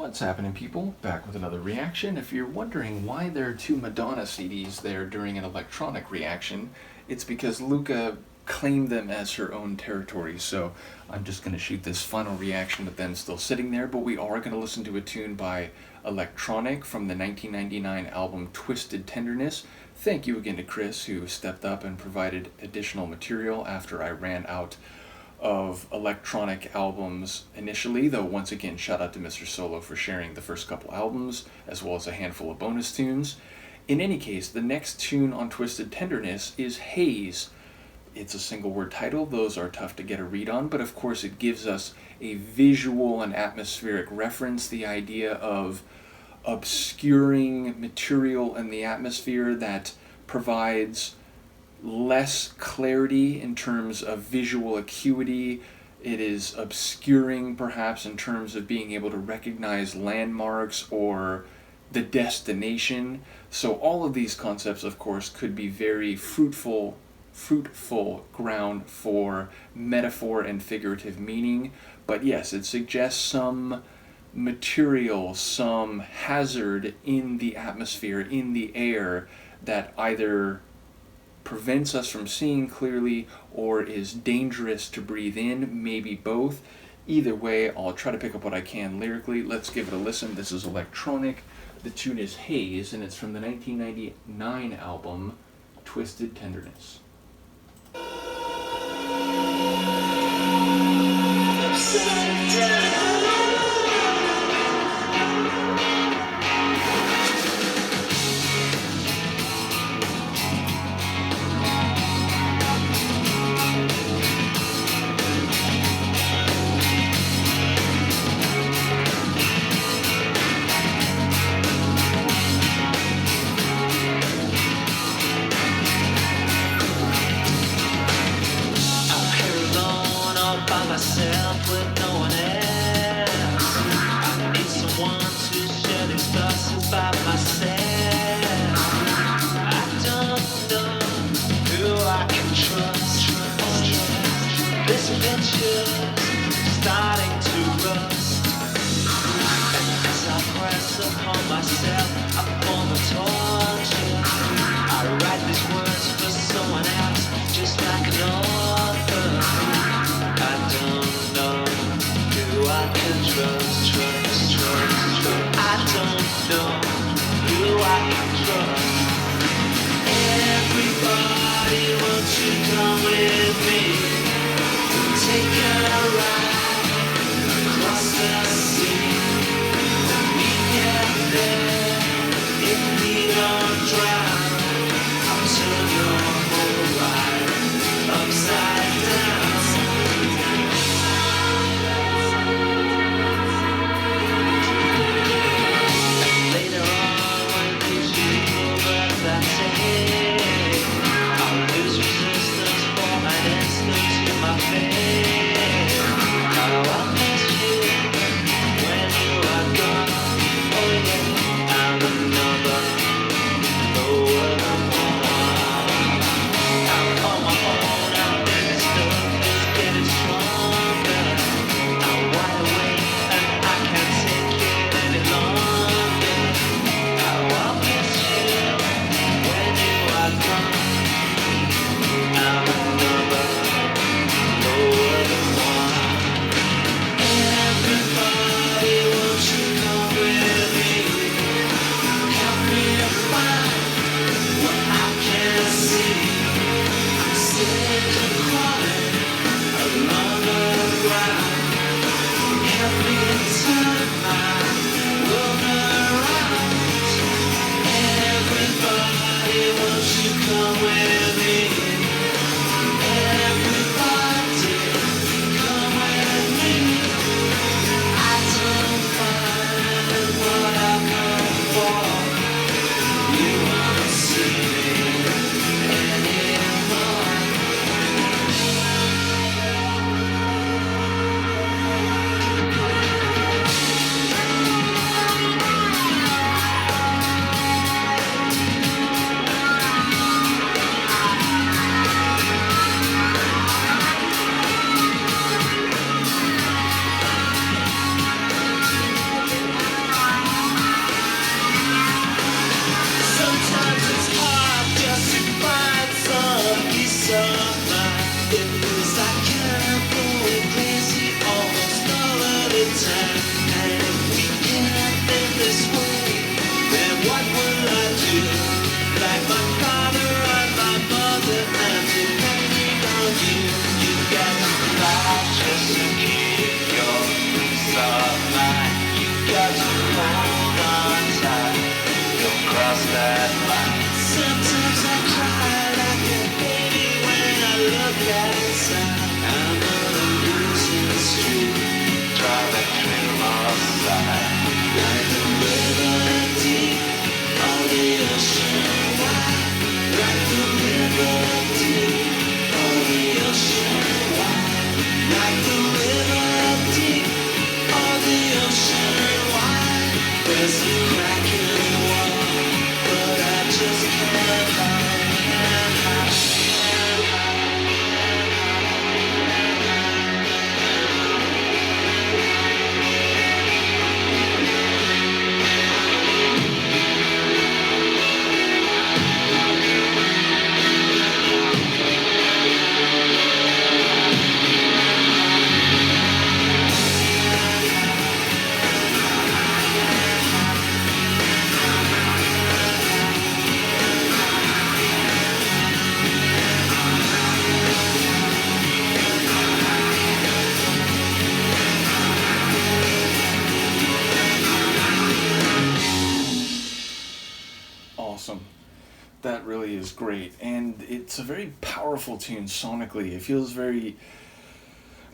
What's happening, people? Back with another reaction. If you're wondering why there are two Madonna CDs there during an electronic reaction, it's because Luca claimed them as her own territory, so I'm just going to shoot this final reaction with them still sitting there, but we are going to listen to a tune by Electronic from the 1999 album Twisted Tenderness. Thank you again to Chris, who stepped up and provided additional material after I ran out of electronic albums initially, though once again shout out to Mr. Solo for sharing the first couple albums as well as a handful of bonus tunes. In any case, the next tune on Twisted Tenderness is Haze. It's a single word title, those are tough to get a read on, but of course it gives us a visual and atmospheric reference, the idea of obscuring material in the atmosphere that provides less clarity in terms of visual acuity. It is obscuring perhaps in terms of being able to recognize landmarks or the destination. So all of these concepts, of course, could be very fruitful ground for metaphor and figurative meaning. But yes, it suggests some material, some hazard in the atmosphere, in the air, that either prevents us from seeing clearly or is dangerous to breathe in, maybe both. Either way, I'll try to pick up what I can lyrically. Let's give it a listen. This is Electronic. The tune is Haze, and it's from the 1999 album Twisted Tenderness. With no one else, I need someone to share these thoughts about myself. I don't know who I can trust. This picture's starting to rust, and as I press upon myself, I form a torture. I write these words for someone else, just like an author. I don't know who I can trust. I don't know who I can trust. Everybody, won't you come with me? Take a ride across the sea. Meet me there in the that light. Sometimes I cry like a baby when I look outside. I'm on a losing streak, driving through my side. Like the river deep, on the ocean wide. Like the river deep, on the ocean wide. Like the river deep, on the ocean wide. There's a crack in the wall, but I just can't hide, can't hide, can't Awesome. That really is great. And it's a very powerful tune sonically. It feels very,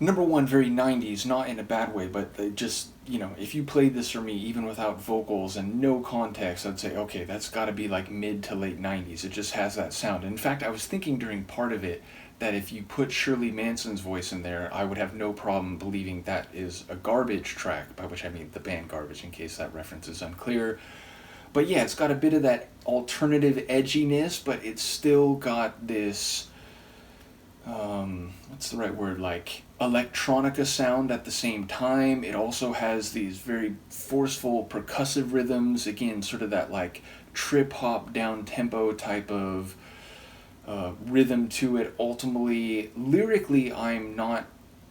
number one, very 90s, not in a bad way, but it just, if you played this for me, even without vocals and no context, I'd say, okay, that's got to be like mid to late 90s. It just has that sound. In fact, I was thinking during part of it that if you put Shirley Manson's voice in there, I would have no problem believing that is a Garbage track, by which I mean the band Garbage, in case that reference is unclear. But yeah, it's got a bit of that alternative edginess, but it's still got this, what's the right word, like electronica sound at the same time. It also has these very forceful percussive rhythms, again, sort of that like trip-hop down-tempo type of rhythm to it. Ultimately, lyrically, I'm not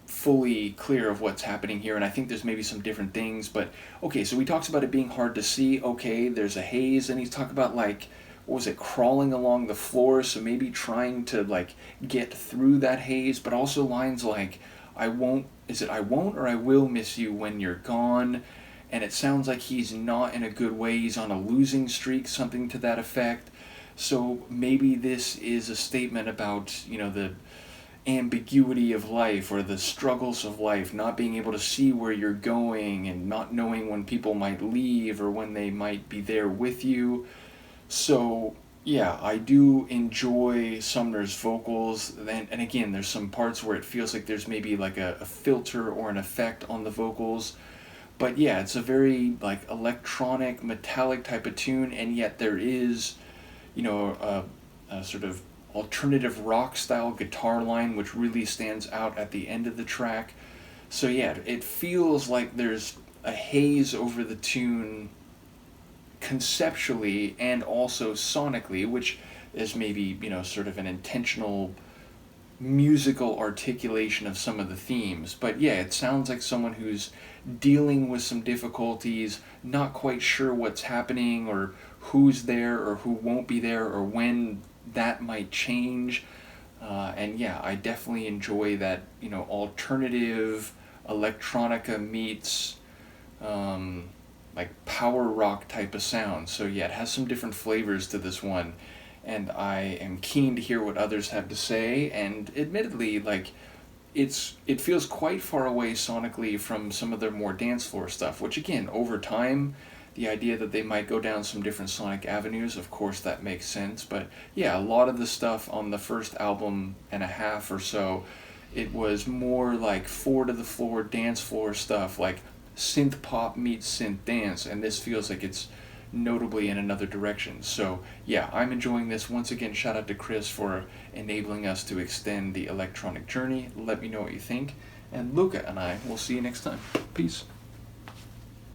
fully clear of what's happening here, and I think there's maybe some different things, but okay, so he talks about it being hard to see. Okay, there's a haze, and he's talking about like, what was it, crawling along the floor, so maybe trying to like get through that haze, but also lines like, I won't or I will miss you when you're gone, and it sounds like he's not in a good way, he's on a losing streak, something to that effect. So maybe this is a statement about, the ambiguity of life or the struggles of life, not being able to see where you're going and not knowing when people might leave or when they might be there with you. So yeah, I do enjoy Sumner's vocals, and again, there's some parts where it feels like there's maybe like a filter or an effect on the vocals, but yeah, it's a very like electronic, metallic type of tune, and yet there is, a sort of alternative rock style guitar line which really stands out at the end of the track. So yeah, it feels like there's a haze over the tune conceptually and also sonically, which is maybe, sort of an intentional musical articulation of some of the themes. But yeah, it sounds like someone who's dealing with some difficulties, not quite sure what's happening or who's there or who won't be there or when that might change. And yeah, I definitely enjoy that, alternative electronica meets like power rock type of sound. So yeah, it has some different flavors to this one, and I am keen to hear what others have to say. And admittedly, like, it feels quite far away sonically from some of their more dance floor stuff, which again, over time, the idea that they might go down some different sonic avenues, of course that makes sense. But yeah, a lot of the stuff on the first album and a half or so, it was more like four to the floor dance floor stuff, like synth pop meets synth dance, and this feels like it's notably in another direction. So yeah, I'm enjoying this. Once again, shout out to Chris for enabling us to extend the electronic journey. Let me know what you think, and Luca and I will see you next time. Peace.